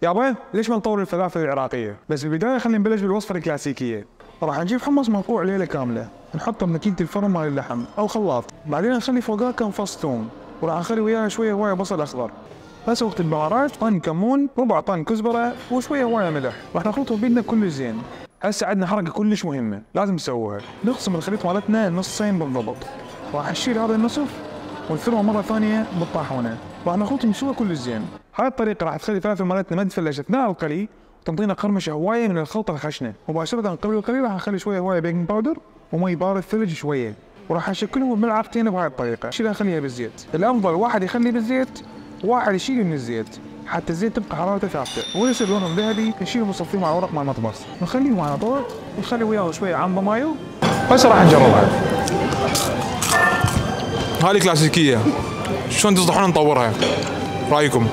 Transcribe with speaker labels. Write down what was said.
Speaker 1: يابا ليش ما نطور الفلافل العراقيه؟ بس بالبدايه خلينا نبلش بالوصفه الكلاسيكيه. راح نجيب حمص منقوع ليله كامله، نحطه بماكينه الفرن مال اللحم او خلاط، بعدين نخلي فوقها كم فص ثوم، وراح نخلي وياها شويه هوايه بصل اخضر. بس وقت البهارات طن كمون، ربع طن كزبره، وشويه هوايه ملح، راح نخلطهم بيدنا كل زين. هسه عندنا حركه كلش مهمه لازم نسويها، نقسم الخليط مالتنا نصين بالضبط. راح نشيل هذا النصف ونفرمه مره ثانيه بالطاحونه، راح نخلطهم سوا كل زين. هاي الطريقه راح تخلي الفلافل مالتنا ما تفلش اثناء القلي، وتنطينا قرمشه هوايه من الخلطه الخشنه. مباشره قبل القلي راح نخلي شويه هوايه بيكنج باودر ومي بارد ثلج شويه، وراح نشكلهم بملعقتين بهاي الطريقه. نشيلها نخليها بالزيت، الافضل واحد يخلي بالزيت وواحد يشيل من الزيت حتى الزيت تبقى حرارته ثابته، ويصير لونهم ذهبي. نشيلهم ونصفيهم على ورق مال المطبخ، نخليهم على طبق ونخلي وياه شويه عنبه مايو. هسه راح نجربها.
Speaker 2: هذه كلاسيكيه، شلون تنصحون نطورها؟ رايكم؟